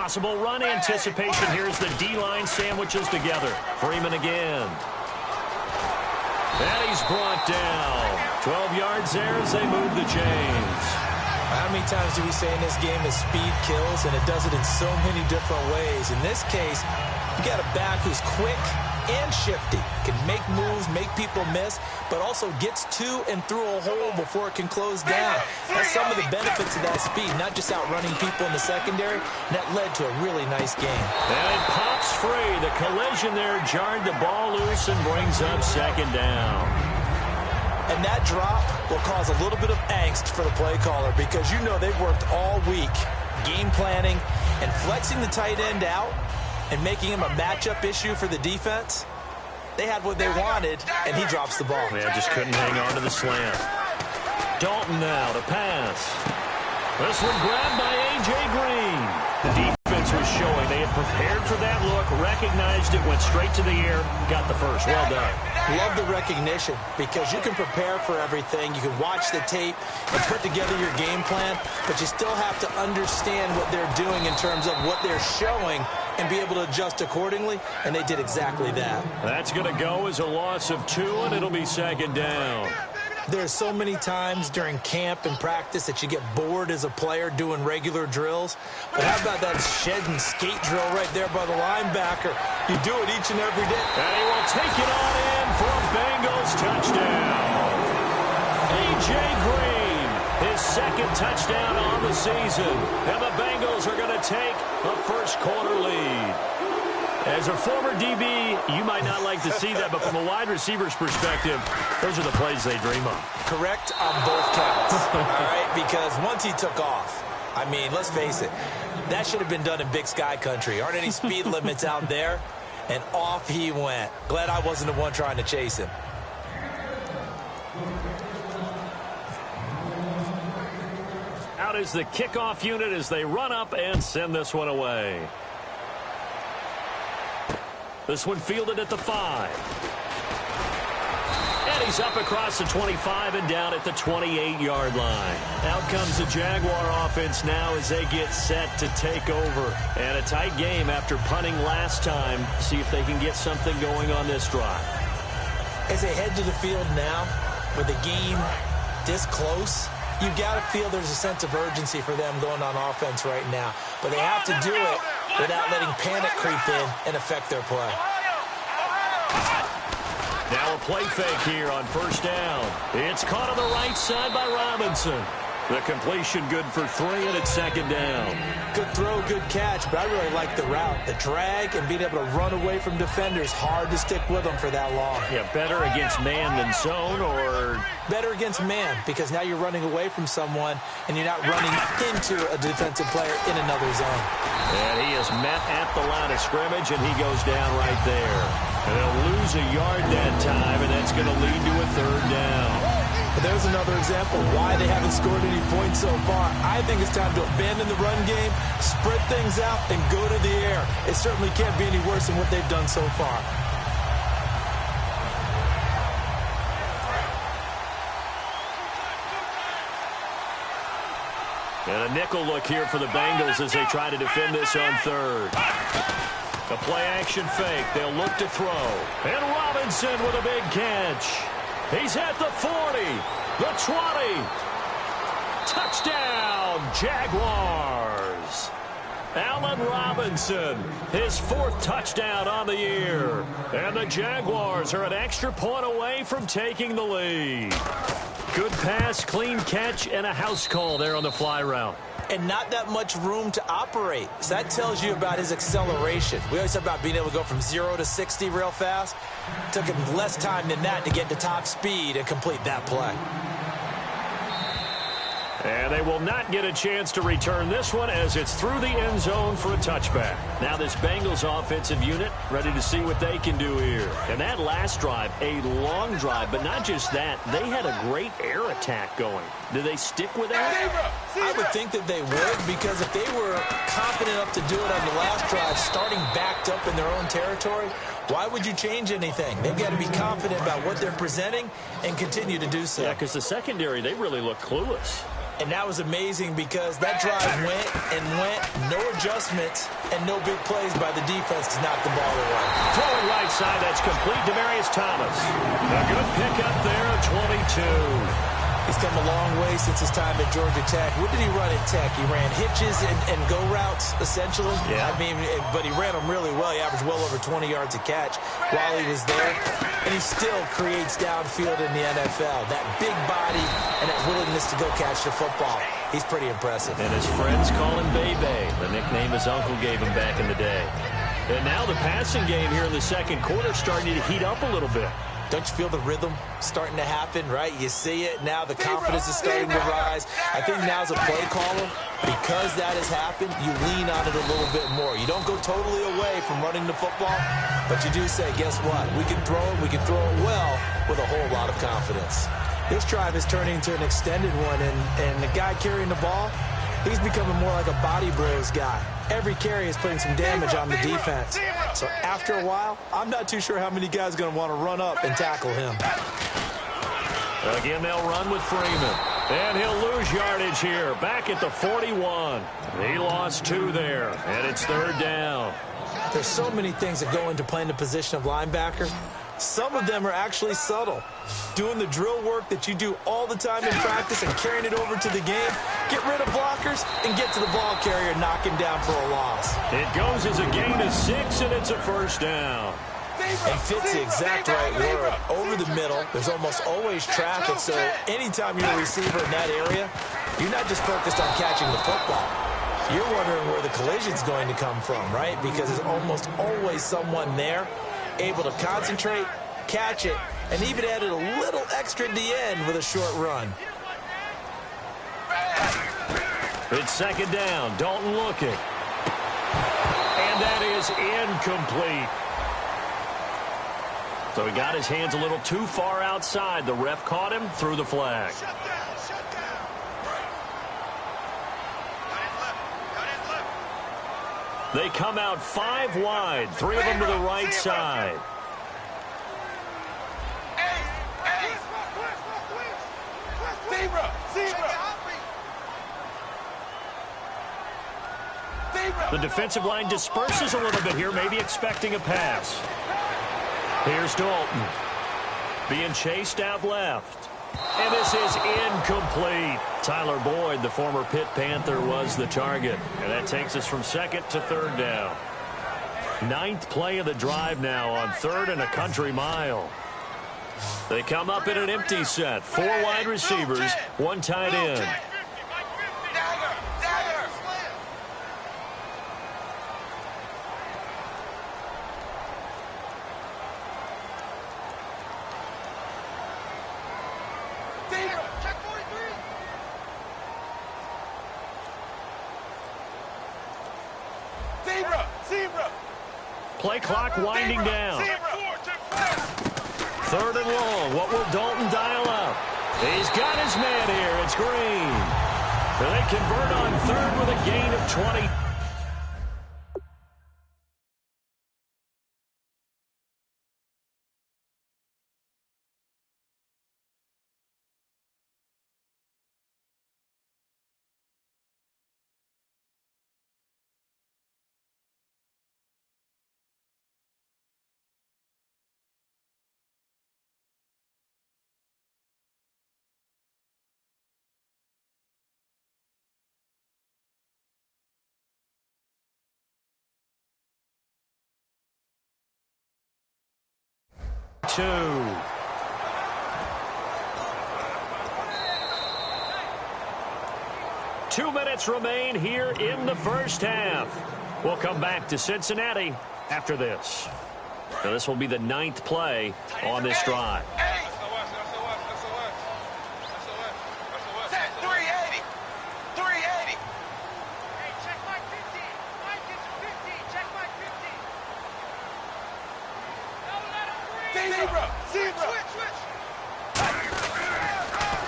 Possible run anticipation. Here's the D-line sandwiches together. Freeman again. And he's brought down. 12 yards there as they move the chains. How many times do we say in this game that speed kills, and it does it in so many different ways? In this case, you got a back who's quick and shifty, can make moves, make people miss, but also gets to and through a hole before it can close down. That's some of the benefits of that speed, not just outrunning people in the secondary, and that led to a really nice game. And it pops free. The collision there jarred the ball loose and brings up second down. And that drop will cause a little bit of angst for the play caller because you know they've worked all week game planning and flexing the tight end out and making him a matchup issue for the defense. They had what they wanted, and he drops the ball. Yeah, just couldn't hang on to the slant. Dalton now to pass. This one grabbed by A.J. Green. The defense was showing they had prepared for that look, recognized it, went straight to the air, got the first. Well done. Love the recognition because you can prepare for everything. You can watch the tape and put together your game plan, but you still have to understand what they're doing in terms of what they're showing and be able to adjust accordingly, and they did exactly that. That's going to go as a loss of 2, and it'll be second down. There's so many times during camp and practice that you get bored as a player doing regular drills. But how about that shed and skate drill right there by the linebacker? You do it each and every day. And he will take it on in for a Bengals touchdown. A.J. Green, his second touchdown on the season. And the Bengals are going to take a first-quarter lead. As a former DB, you might not like to see that, but from a wide receiver's perspective, those are the plays they dream of. Correct on both counts, all right? Because once he took off, I mean, let's face it, that should have been done in Big Sky country. Aren't any speed limits out there? And off he went. Glad I wasn't the one trying to chase him. Out is the kickoff unit as they run up and send this one away. This one fielded at the 5. And he's up across the 25 and down at the 28-yard line. Out comes the Jaguar offense now as they get set to take over. And a tight game after punting last time. See if they can get something going on this drive. As they head to the field now, with the game this close, you got to feel there's a sense of urgency for them going on offense right now. But they have to do it without letting panic creep in and affect their play. Now a play fake here on first down. It's caught on the right side by Robinson. The completion good for 3, and it's second down. Good throw, good catch, but I really like the route. The drag and being able to run away from defenders, hard to stick with them for that long. Yeah, better against man than zone, or? Better against man, because now you're running away from someone, and you're not running into a defensive player in another zone. And he is met at the line of scrimmage, and he goes down right there. And they'll lose a yard that time, and that's going to lead to a third down. But there's another example why they haven't scored any points so far. I think it's time to abandon the run game, spread things out, and go to the air. It certainly can't be any worse than what they've done so far. And a nickel look here for the Bengals as they try to defend this on third. A play-action fake. They'll look to throw. And Robinson with a big catch. He's at the 40, the 20. Touchdown, Jaguars. Allen Robinson, his 4th touchdown on the year. And the Jaguars are an extra point away from taking the lead. Good pass, clean catch, and a house call there on the fly route. And not that much room to operate. So that tells you about his acceleration. We always talk about being able to go from 0 to 60 real fast. It took him less time than that to get to top speed and complete that play. And they will not get a chance to return this one as it's through the end zone for a touchback. Now this Bengals offensive unit ready to see what they can do here. And that last drive, a long drive, but not just that. They had a great air attack going. Do they stick with that? I would think that they would, because if they were confident enough to do it on the last drive, starting backed up in their own territory, why would you change anything? They've got to be confident about what they're presenting and continue to do so. Yeah, because the secondary, they really look clueless. And that was amazing because that drive went and went, no adjustments, and no big plays by the defense to knock the ball away. Throwing right side, that's complete. Demaryius Thomas. A good pickup there at 22. He's come a long way since his time at Georgia Tech. What did he run at Tech? He ran hitches and go routes, essentially. Yeah. I mean, but he ran them really well. He averaged well over 20 yards a catch while he was there. And he still creates downfield in the NFL. That big body and that willingness to go catch the football. He's pretty impressive. And his friends call him Bebe, the nickname his uncle gave him back in the day. And now the passing game here in the second quarter starting to heat up a little bit. Don't you feel the rhythm starting to happen, right? You see it now. The confidence is starting to rise. I think now's a play caller. Because that has happened, you lean on it a little bit more. You don't go totally away from running the football, but you do say, guess what? We can throw it. We can throw it well with a whole lot of confidence. This drive is turning into an extended one, and the guy carrying the ball, he's becoming more like a body bros guy. Every carry is putting some damage on the defense. So after a while, I'm not too sure how many guys are going to want to run up and tackle him. Again, they'll run with Freeman. And he'll lose yardage here. Back at the 41. He lost 2 there. And it's third down. There's so many things that go into playing the position of linebacker. Some of them are actually subtle. Doing the drill work that you do all the time in practice and carrying it over to the game. Get rid of blockers and get to the ball carrier and knock him down for a loss. It goes as a gain of 6, and it's a first down. And fits the exact right word. Over the middle, there's almost always traffic, so anytime you're a receiver in that area, you're not just focused on catching the football. You're wondering where the collision's going to come from, right? Because there's almost always someone there able to concentrate, catch it, and even added a little extra at the end with a short run. It's second down. Dalton looking. And that is incomplete. So he got his hands a little too far outside. The ref caught him, threw the flag. They come out 5 wide, 3 of them to the right side. The defensive line disperses a little bit here, maybe expecting a pass. Here's Dalton. Being chased out left. And this is incomplete. Tyler Boyd, the former Pitt Panther, was the target. And that takes us from second to third down. 9th play of the drive now on 3rd and a country mile. They come up in an empty set. 4 wide receivers, 1 tight end. Play clock winding down. 3rd and long. What will Dalton dial up? He's got his man here. It's Green. And they convert on 3rd with a gain of 20. Two minutes remain here in the first half. We'll come back to Cincinnati after this. Now this will be the 9th play on this drive.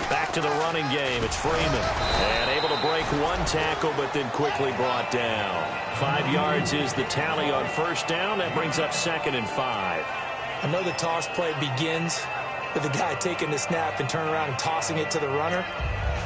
Back to the running game. It's Freeman. And able to break 1 tackle, but then quickly brought down. 5 yards is the tally on first down. That brings up 2nd and 5. I know the toss play begins with the guy taking the snap and turning around and tossing it to the runner.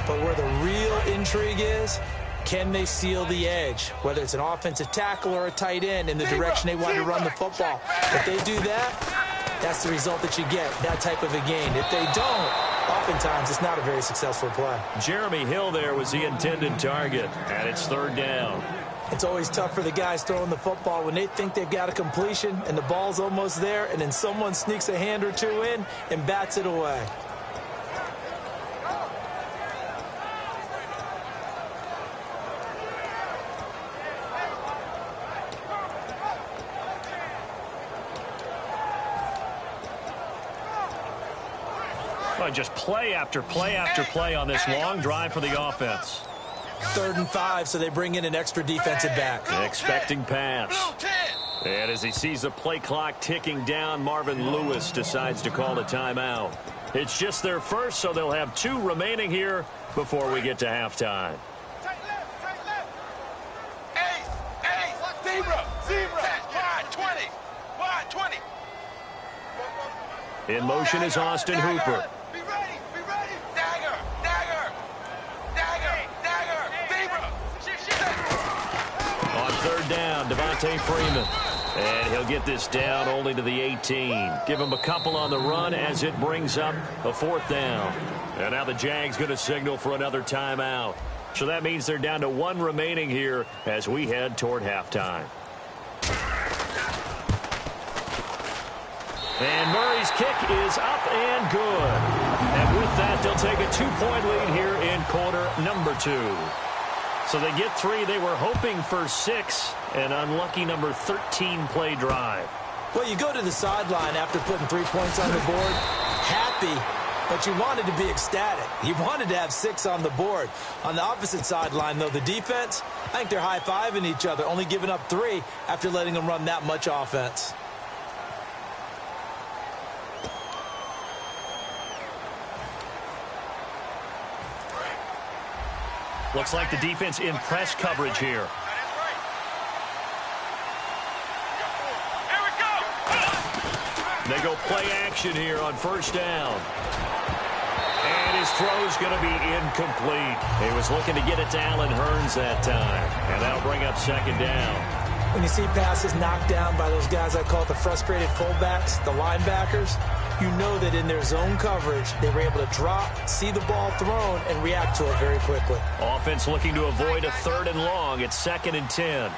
But where the real intrigue is Can they seal the edge, whether it's an offensive tackle or a tight end in the direction they want to run the football? If they do that, that's the result that you get, that type of a gain. If they don't, oftentimes it's not a very successful play. Jeremy Hill there was the intended target, and it's third down. It's always tough for the guys throwing the football when they think they've got a completion and the ball's almost there, and then someone sneaks a hand or two in and bats it away. Just play after play after play on this long drive for the offense. 3rd and 5, so they bring in an extra defensive back. Expecting pass. And as he sees the play clock ticking down, Marvin Lewis decides to call a timeout. It's just their first, so they'll have 2 remaining here before we get to halftime. In motion is Austin Hooper. On 3rd down, Devontae Freeman. And he'll get this down only to the 18. Give him a couple on the run as it brings up a 4th down. And now the Jags going to signal for another timeout. So that means they're down to 1 remaining here as we head toward halftime. And Murray's kick is up and good. And with that, they'll take a 2-point lead here in quarter number 2. So they get 3. They were hoping for 6. An unlucky number 13 play drive. Well, you go to the sideline after putting 3 points on the board, happy, but you wanted to be ecstatic. You wanted to have 6 on the board. On the opposite sideline, though, the defense, I think they're high-fiving each other, only giving up 3 after letting them run that much offense. Looks like the defense in press coverage here. They go play action here on 1st down. And his throw's going to be incomplete. He was looking to get it to Allen Hurns that time. And that'll bring up 2nd down. When you see passes knocked down by those guys I call it the frustrated fullbacks, the linebackers, you know that in their zone coverage, they were able to drop, see the ball thrown, and react to it very quickly. Offense looking to avoid a 3rd and long. It's 2nd and 10.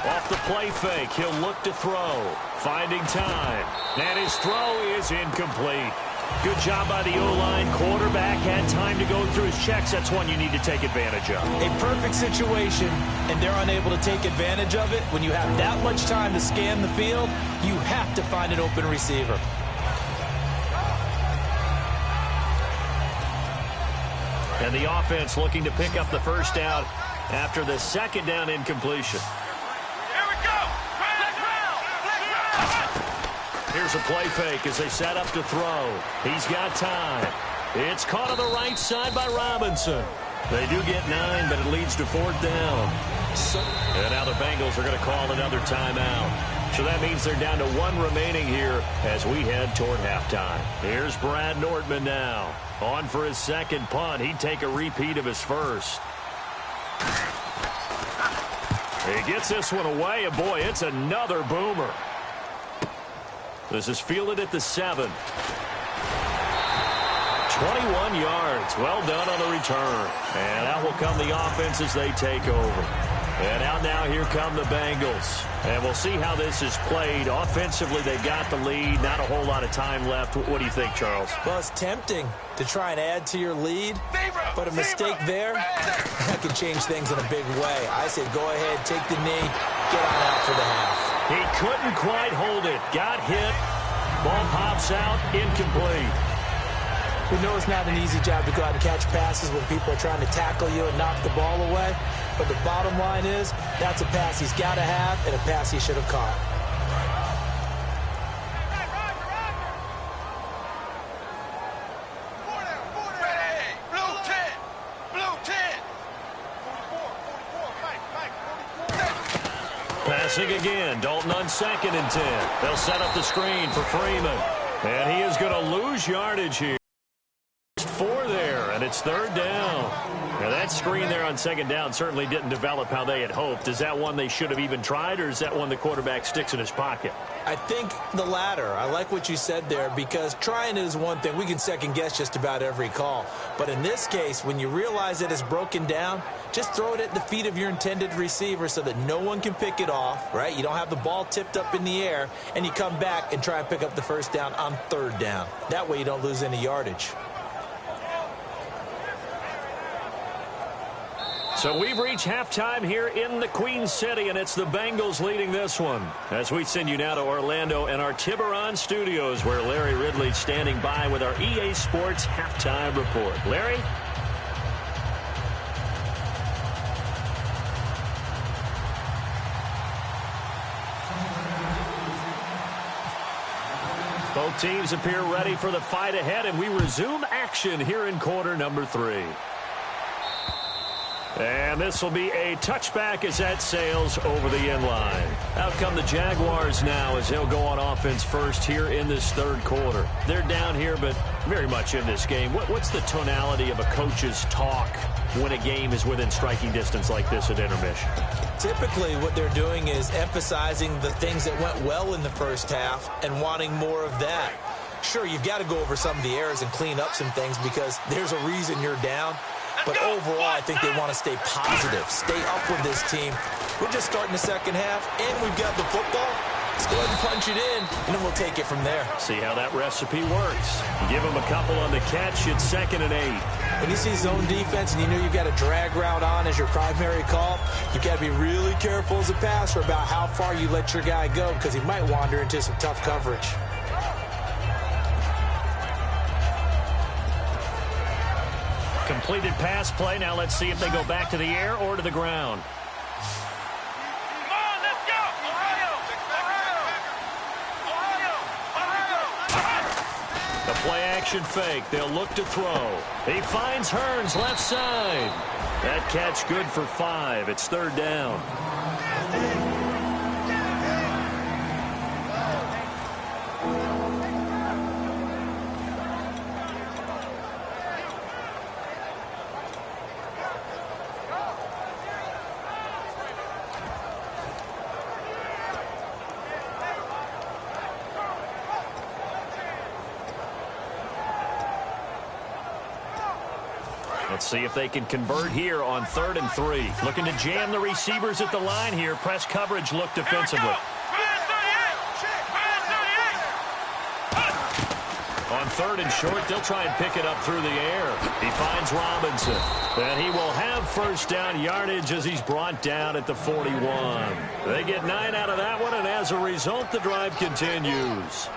Off the play fake, he'll look to throw. Finding time. And his throw is incomplete. Good job by the O-line. Quarterback had time to go through his checks. That's one you need to take advantage of. A perfect situation, and they're unable to take advantage of it. When you have that much time to scan the field, you have to find an open receiver. And the offense looking to pick up the 1st down after the 2nd down incompletion. Here's a play fake as they set up to throw. He's got time. It's caught on the right side by Robinson. They do get 9, but it leads to 4th down. And now the Bengals are going to call another timeout. So that means they're down to 1 remaining here as we head toward halftime. Here's Brad Nordman now. On for his 2nd punt. He'd take a repeat of his 1st. He gets this one away, and boy, it's another boomer. This is fielded at the 7. 21 yards. Well done on the return. And out will come the offense as they take over. And out now, here come the Bengals. And we'll see how this is played. Offensively, they got the lead. Not a whole lot of time left. What do you think, Charles? Well, it's tempting to try and add to your lead, but a mistake there, that could change things in a big way. I say go ahead, take the knee, get on out for the half. He couldn't quite hold it. Got hit. Ball pops out. Incomplete. We know it's not an easy job to go out and catch passes when people are trying to tackle you and knock the ball away. But the bottom line is, that's a pass he's got to have and a pass he should have caught. Passing again. Dalton on 2nd and 10. They'll set up the screen for Freeman. And he is going to lose yardage here. 4 there, and it's 3rd down. Now, that screen there on 2nd down certainly didn't develop how they had hoped. Is that one they should have even tried, or is that one the quarterback sticks in his pocket? I think the latter. I like what you said there, because trying it is one thing. We can second-guess just about every call. But in this case, when you realize that it's broken down, just throw it at the feet of your intended receiver so that no one can pick it off, right? You don't have the ball tipped up in the air, and you come back and try and pick up the 1st down on 3rd down. That way you don't lose any yardage. So we've reached halftime here in the Queen City, and it's the Bengals leading this one. As we send you now to Orlando and our Tiburon studios, where Larry Ridley's standing by with our EA Sports halftime report. Larry? Both teams appear ready for the fight ahead, and we resume action here in quarter number 3. And this will be a touchback as that sails over the end line. Out come the Jaguars now as they'll go on offense first here in this 3rd quarter. They're down here, but very much in this game. What's the tonality of a coach's talk when a game is within striking distance like this at intermission? Typically, what they're doing is emphasizing the things that went well in the 1st half and wanting more of that. Sure, you've got to go over some of the errors and clean up some things because there's a reason you're down. But overall, I think they want to stay positive, stay up with this team. We're just starting the 2nd half, and we've got the football. Let's go ahead and punch it in, and then we'll take it from there. See how that recipe works. Give them a couple on the catch. It's 2nd and 8. When you see zone defense and you know you've got a drag route on as your primary call, you've got to be really careful as a passer about how far you let your guy go because he might wander into some tough coverage. Completed pass play. Now let's see if they go back to the air or to the ground. Come on, let's go! Ohio! The play-action fake. They'll look to throw. He finds Hearns left side. That catch good for 5. It's 3rd down. Let's see if they can convert here on 3rd and 3. Looking to jam the receivers at the line here. Press coverage look defensively. On 3rd and short, they'll try and pick it up through the air. He finds Robinson. And he will have 1st down yardage as he's brought down at the 41. They get 9 out of that one, and as a result, the drive continues.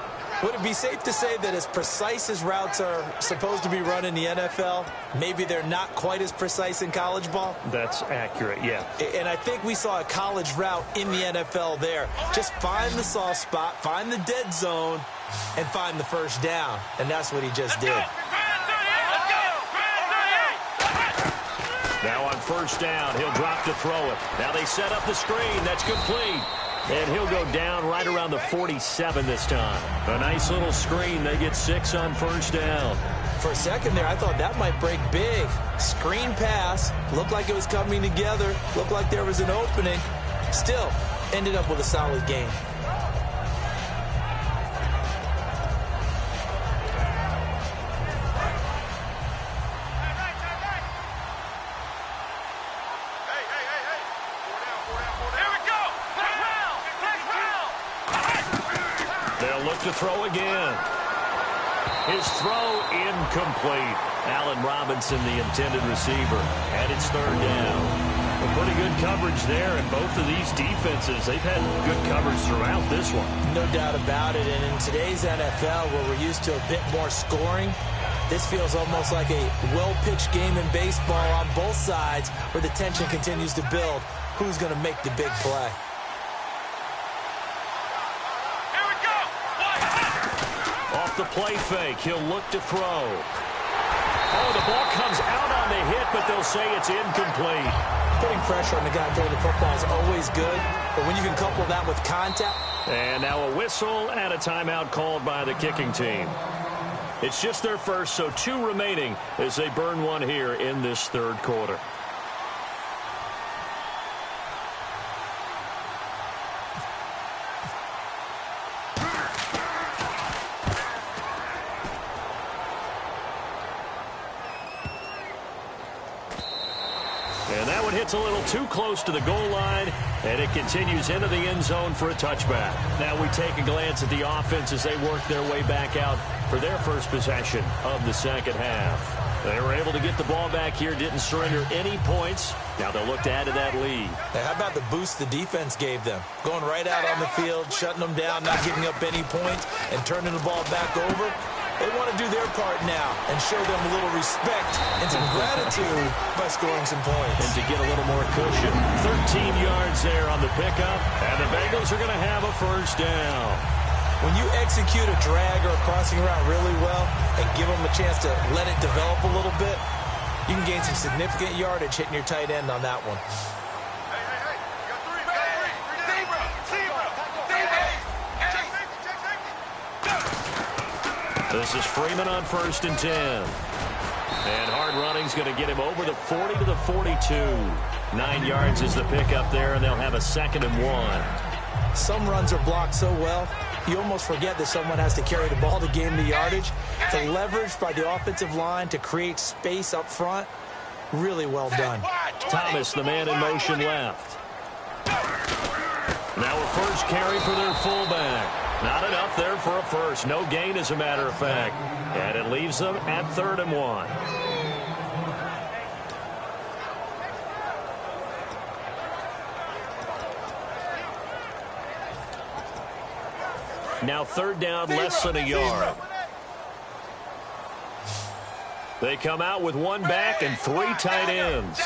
Would it be safe to say that as precise as routes are supposed to be run in the NFL, maybe they're not quite as precise in college ball? That's accurate, yeah. And I think we saw a college route in the NFL there. Just find the soft spot, find the dead zone, and find the 1st down. And that's what he just did. Now on 1st down, he'll drop to throw it. Now they set up the screen. That's complete. And he'll go down right around the 47 this time. A nice little screen. They get 6 on 1st down. For a second there, I thought that might break big. Screen pass. Looked like it was coming together. Looked like there was an opening. Still, ended up with a solid game. To throw again. His throw incomplete. Allen Robinson, the intended receiver, and it's 3rd down. A pretty good coverage there, and both of these defenses, they've had good coverage throughout this one. No doubt about it, and in today's NFL, where we're used to a bit more scoring, this feels almost like a well-pitched game in baseball on both sides, where the tension continues to build. Who's going to make the big play? Off the play fake, he'll look to throw. Oh, the ball comes out on the hit, but they'll say it's incomplete. Putting pressure on the guy throwing the football is always good, but when you can couple that with contact. And now a whistle and a timeout called by the kicking team. It's just their first, so 2 remaining as they burn one here in this third quarter. And that one hits a little too close to the goal line, and it continues into the end zone for a touchback. Now we take a glance at the offense as they work their way back out for their first possession of the second half. They were able to get the ball back here, didn't surrender any points. Now they'll look to add to that lead. Hey, how about the boost the defense gave them? Going right out on the field, shutting them down, not giving up any points, and turning the ball back over. They want to do their part now and show them a little respect and some gratitude by scoring some points. And to get a little more cushion. 13 yards there on the pickup, and the Bengals are going to have a first down. When you execute a drag or a crossing route really well and give them a chance to let it develop a little bit, you can gain some significant yardage hitting your tight end on that one. This is Freeman on 1st and 10. And hard running's going to get him over the 40 to the 42. 9 yards is the pickup there, and they'll have a 2nd and 1. Some runs are blocked so well, you almost forget that someone has to carry the ball to gain the yardage. The leverage by the offensive line to create space up front, really well done. Thomas, the man in motion left. Now a first carry for their fullback. Not enough there for a first. No gain, as a matter of fact. And it leaves them at 3rd and 1. Now 3rd down, less than a yard. They come out with 1 back and 3 tight ends.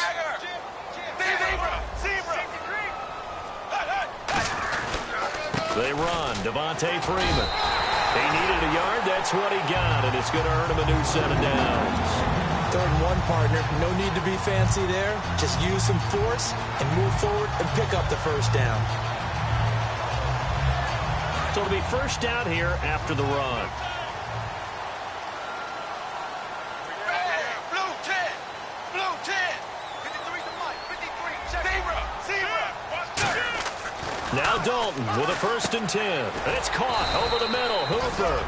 They run. Devontae Freeman. He needed a yard. That's what he got, and it's going to earn him a new set of downs. 3rd and 1, partner. No need to be fancy there. Just use some force and move forward and pick up the first down. So it'll be first down here after the run. Blue 10. Blue 10. 53's the mic. 53. Zebra. Now Dalton with a 1st and 10. And it's caught over the middle. Hooper.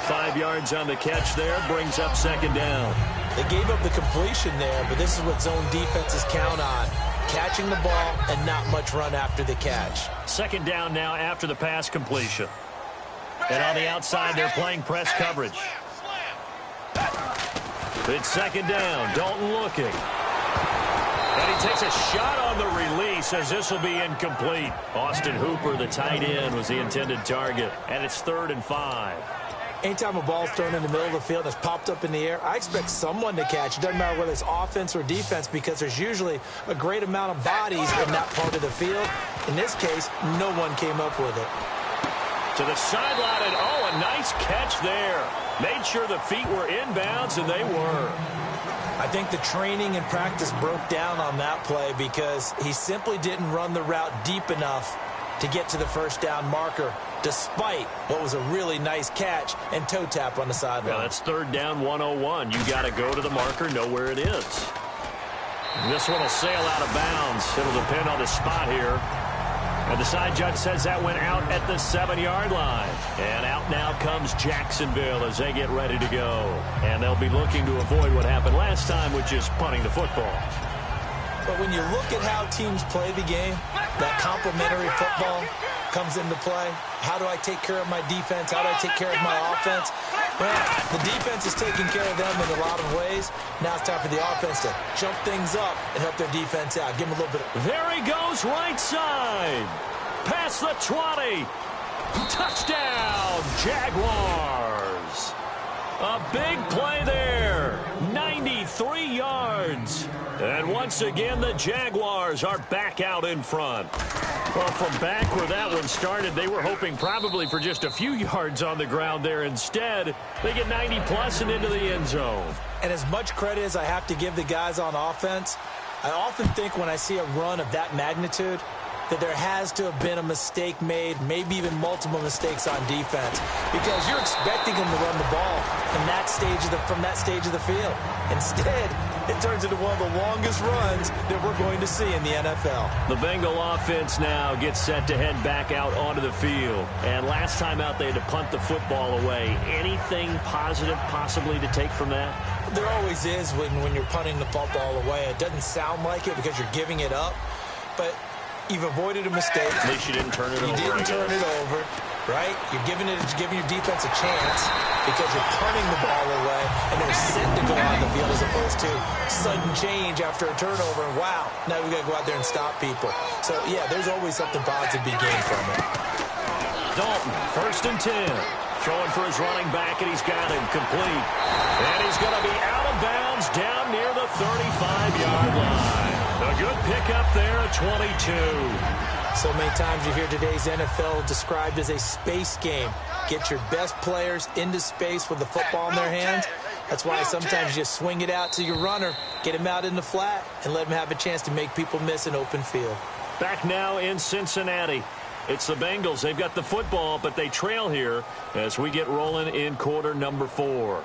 5 yards on the catch there. Brings up 2nd down. They gave up the completion there, but this is what zone defenses count on. Catching the ball and not much run after the catch. 2nd down now after the pass completion. And on the outside, they're playing press coverage. It's 2nd down. Dalton looking. And he takes a shot on the release as this will be incomplete. Austin Hooper, the tight end, was the intended target. And it's 3rd and 5. Anytime a ball's thrown in the middle of the field that's popped up in the air, I expect someone to catch. It doesn't matter whether it's offense or defense because there's usually a great amount of bodies in that part of the field. In this case, no one came up with it. To the sideline, and oh, a nice catch there. Made sure the feet were inbounds, and they were. I think the training and practice broke down on that play because he simply didn't run the route deep enough to get to the first down marker, despite what was a really nice catch and toe tap on the sideline. Yeah, that's 3rd down 101. You got to go to the marker, know where it is. And this one will sail out of bounds. It'll depend on the spot here. And the side judge says that went out at the 7-yard line. And out now comes Jacksonville as they get ready to go. And they'll be looking to avoid what happened last time, which is punting the football. But when you look at how teams play the game, that complementary football comes into play. How do I take care of my defense? How do I take care of my offense? Well, the defense is taking care of them in a lot of ways. Now it's time for the offense to jump things up and help their defense out. Give them a little bit of... There he goes, right side. Past the 20. Touchdown, Jaguars. A big play there. 93 3 yards. And once again, the Jaguars are back out in front. Well, from back where that one started, they were hoping probably for just a few yards on the ground there. Instead, they get 90-plus and into the end zone. And as much credit as I have to give the guys on offense, I often think when I see a run of that magnitude that there has to have been a mistake made, maybe even multiple mistakes on defense, because you're expecting them to run the ball from that stage of the field. Instead, it turns into one of the longest runs that we're going to see in the NFL. The Bengal offense now gets set to head back out onto the field. And last time out, they had to punt the football away. Anything positive possibly to take from that? There always is when you're punting the football away. It doesn't sound like it because you're giving it up, but you've avoided a mistake. At least you didn't turn it over. You didn't turn it over, right? You're giving your defense a chance because you're punting the ball away, and they're set to go on the field as opposed to sudden change after a turnover. And wow, now we got to go out there and stop people. So, yeah, there's always something positive to be gained from it. Dalton, 1st and 10. Throwing for his running back, and he's got him complete. And he's going to be out of bounds down near the 35-yard line. A good pickup there at 22. So many times you hear today's NFL described as a space game. Get your best players into space with the football in their hands. That's why sometimes you just swing it out to your runner, get him out in the flat, and let him have a chance to make people miss an open field. Back now in Cincinnati. It's the Bengals. They've got the football, but they trail here as we get rolling in quarter number 4.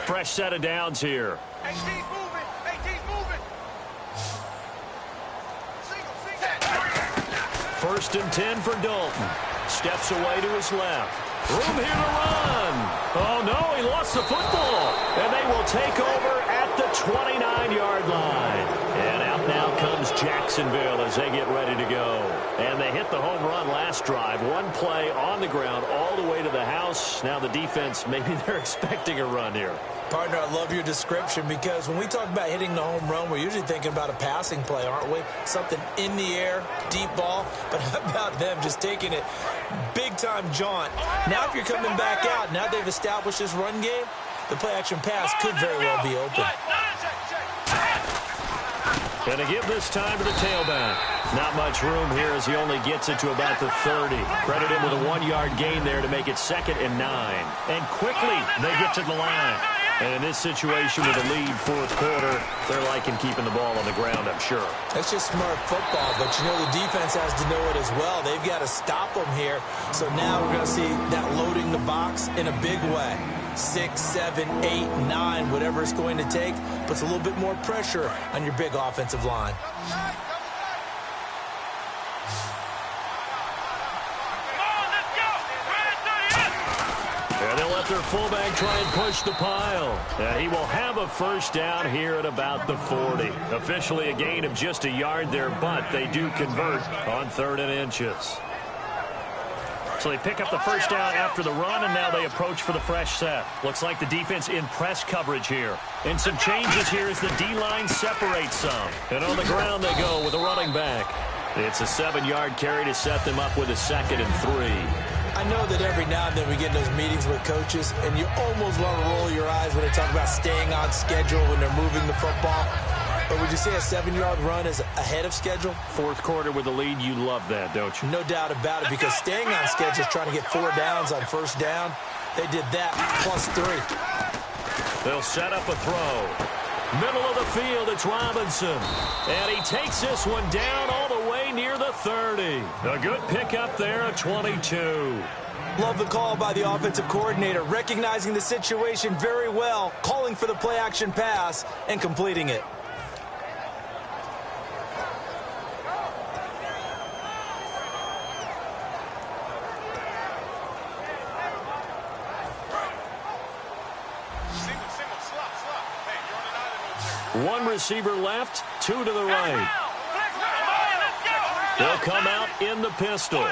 Fresh set of downs here. AT's moving. AT's moving. Single. 1st and 10 for Dalton. Steps away to his left. Room here to run. Oh, no, he lost the football. And they will take over at the 29-yard line. And out now comes Jacksonville as they get ready to go. And they hit the home run last drive. One play on the ground all the way to the house. Now the defense, maybe they're expecting a run here. Partner, I love your description because when we talk about hitting the home run, we're usually thinking about a passing play, aren't we? Something in the air, deep ball. But how about them just taking it big-time jaunt? Now if you're coming back out, now they've established this run game, the play-action pass could very well be open. Going to give this time to the tailback. Not much room here as he only gets it to about the 30. Credit him with a 1-yard gain there to make it 2nd and 9. And quickly they get to the line. And in this situation with a lead 4th quarter, they're liking keeping the ball on the ground, I'm sure. That's just smart football, but you know the defense has to know it as well. They've got to stop them here. So now we're going to see that loading the box in a big way. 6, 7, 8, 9, whatever it's going to take, puts a little bit more pressure on your big offensive line. And they'll let their fullback try and push the pile. He will have a 1st down here at about the 40. Officially a gain of just a yard there, but they do convert on 3rd and inches. So they pick up the 1st down after the run, and now they approach for the fresh set. Looks like the defense in press coverage here. And some changes here as the D-line separates some. And on the ground they go with a running back. It's a 7-yard carry to set them up with a 2nd and 3. I know that every now and then we get in those meetings with coaches, and you almost want to roll your eyes when they talk about staying on schedule when they're moving the football. But would you say a 7-yard run is ahead of schedule? 4th quarter with a lead, you love that, don't you? No doubt about it, because staying on schedule is trying to get 4 downs on 1st down. They did that plus 3. They'll set up a throw. Middle of the field, it's Robinson. And he takes this one down all the way near the 30. A good pickup there at 22. Love the call by the offensive coordinator, recognizing the situation very well, calling for the play-action pass, and completing it. One receiver left, 2 to the right. They'll come out in the pistol.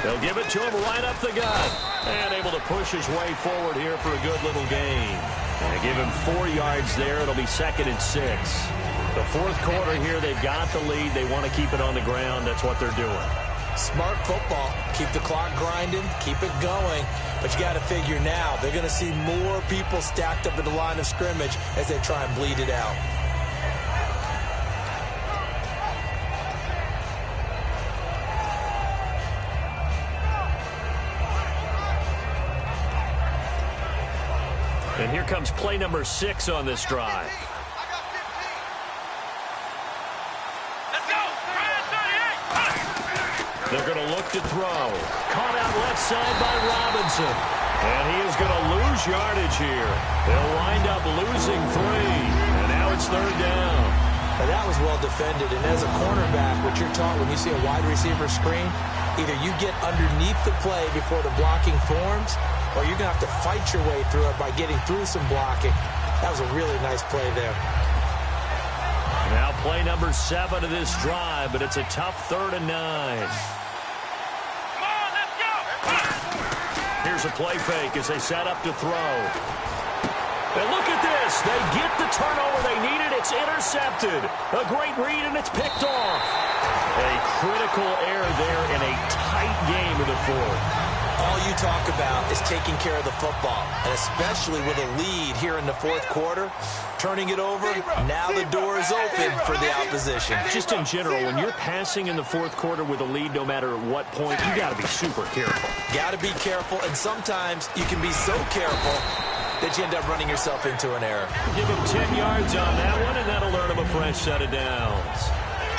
They'll give it to him right up the gut. And able to push his way forward here for a good little gain. And give him 4 yards there. It'll be 2nd and 6. The fourth quarter here, they've got the lead. They want to keep it on the ground. That's what they're doing. Smart football. Keep the clock grinding. Keep it going. But you got to figure now, they're going to see more people stacked up at the line of scrimmage as they try and bleed it out. And here comes play number 6 on this drive. They're going to look to throw. Caught out left side by Robinson. And he is going to lose yardage here. They'll wind up losing 3. And now it's 3rd down. Now that was well defended. And as a cornerback, what you're taught when you see a wide receiver screen, either you get underneath the play before the blocking forms, or you're going to have to fight your way through it by getting through some blocking. That was a really nice play there. Now play number 7 of this drive, but it's a tough 3rd and 9. Come on, let's go. Here's a play fake as they set up to throw. And look at this. They get the turnover they needed. It's intercepted. A great read, and it's picked off. A critical error there in a tight game of the fourth. All you talk about is taking care of the football, and especially with a lead here in the fourth quarter, turning it over, now the door is open for the opposition. Just in general, when you're passing in the fourth quarter with a lead, no matter what point, you got to be super careful. Got to be careful, and sometimes you can be so careful that you end up running yourself into an error. Give him 10 yards on that one, and that'll earn him a fresh set of downs.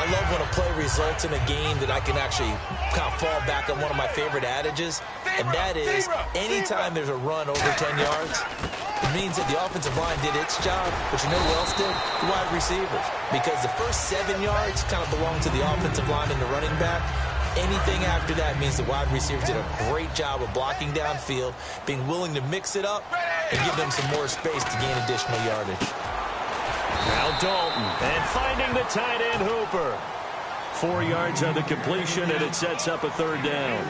I love when a play results in a game that I can actually kind of fall back on one of my favorite adages, and that is anytime there's a run over 10 yards, it means that the offensive line did its job, but you know who else did? The wide receivers. Because the first 7 yards kind of belong to the offensive line and the running back. Anything after that means the wide receivers did a great job of blocking downfield, being willing to mix it up, and give them some more space to gain additional yardage. Now Dalton, and finding the tight end Hooper. 4 yards on the completion, and it sets up a 3rd down.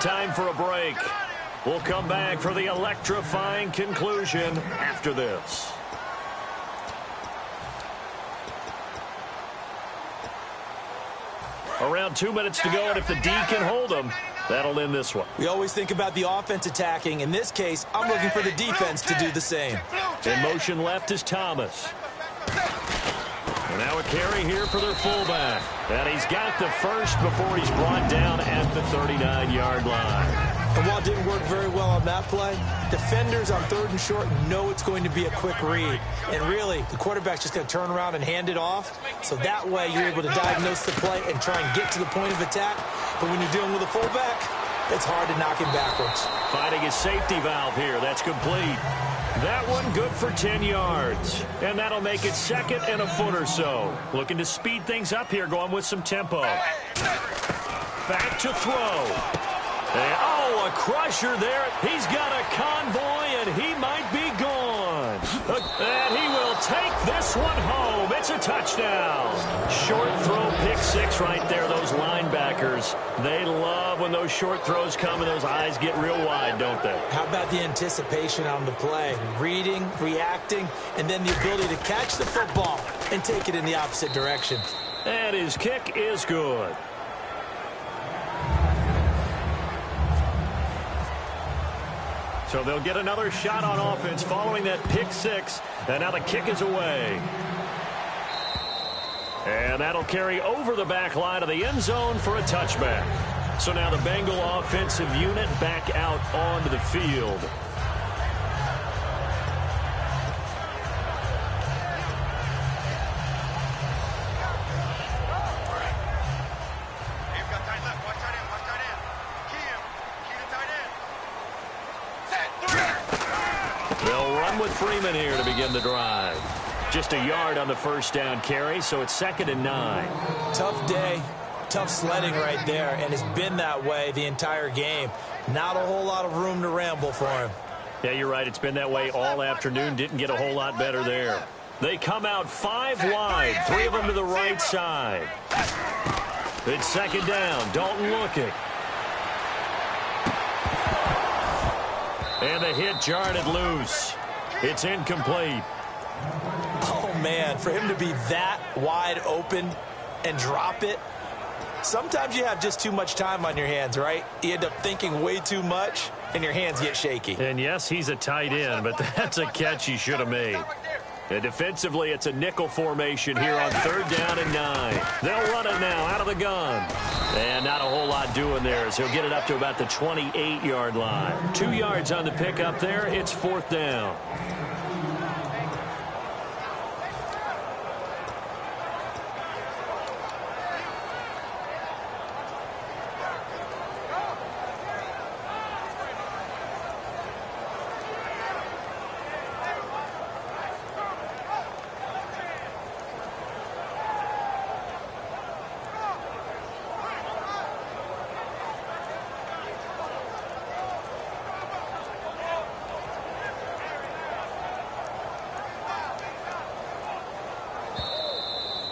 Time for a break. We'll come back for the electrifying conclusion after this. Around 2 minutes to go, and if the D can hold them, that'll end this one. We always think about the offense attacking. In this case, I'm looking for the defense to do the same. In motion left is Thomas. And now a carry here for their fullback. And he's got the first before he's brought down at the 39-yard line. And while it didn't work very well on that play, defenders on 3rd and short know it's going to be a quick read. And really, the quarterback's just going to turn around and hand it off. So that way, you're able to diagnose the play and try and get to the point of attack. But when you're dealing with a fullback, it's hard to knock him backwards. Finding his safety valve here. That's complete. That one good for 10 yards. And that'll make it 2nd and a foot or so. Looking to speed things up here, going with some tempo. Back to throw. And, a crusher there. He's got a convoy, and he might be gone. And he will take this one home. It's a touchdown. Short throw, pick 6 right there. Those linebackers, they love when those short throws come and those eyes get real wide, don't they? How about the anticipation on the play? Reading, reacting, and then the ability to catch the football and take it in the opposite direction. And his kick is good. So they'll get another shot on offense following that pick 6. And now the kick is away. And that'll carry over the back line of the end zone for a touchback. So now the Bengal offensive unit back out onto the field. They'll run with Freeman here to begin the drive. Just a yard on the first down carry, so it's 2nd and 9. Tough day, tough sledding right there, and it's been that way the entire game. Not a whole lot of room to ramble for him. Yeah, you're right. It's been that way all afternoon. Didn't get a whole lot better there. They come out 5 wide, 3 of them to the right side. It's 2nd down. Dalton looking. And the hit jarred it loose. It's incomplete. Oh, man, for him to be that wide open and drop it, sometimes you have just too much time on your hands, right? You end up thinking way too much, and your hands get shaky. And, yes, he's a tight end, but that's a catch he should have made. And defensively, it's a nickel formation here on 3rd down and 9. They'll run it now out of the gun. And not a whole lot doing there as he'll get it up to about the 28-yard line. 2 yards on the pickup there. It's 4th down.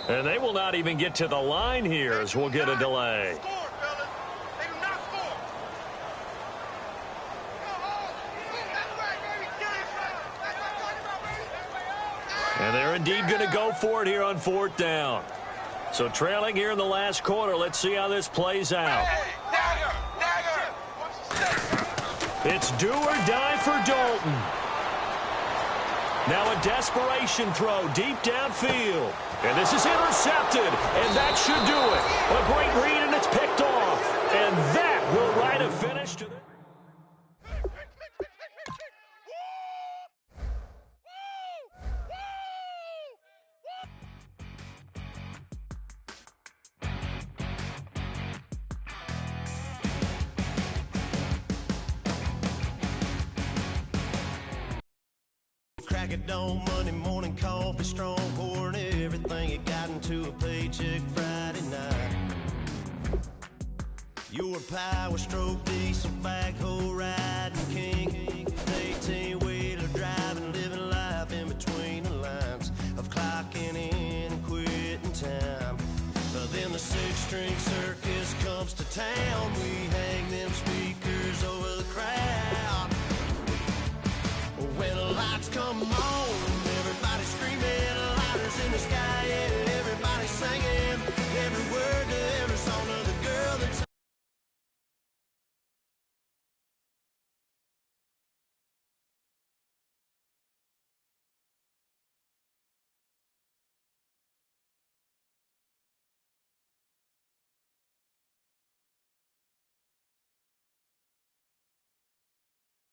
And they will not even get to the line here as we'll get a delay. And they're indeed going to go for it here on 4th down. So trailing here in the last quarter. Let's see how this plays out. It's do or die for Dalton. Now a desperation throw deep downfield. And this is intercepted, and that should do it. A great read, and it's picked off. And that will write a finish to the... Crack it on Monday morning, coffee strong, pouring everything you got into a paycheck Friday night. Your power stroke, diesel backhoe riding king, 18-wheeler driving, living life in between the lines of clocking in and quitting time. But then the 6-string circus comes to town. We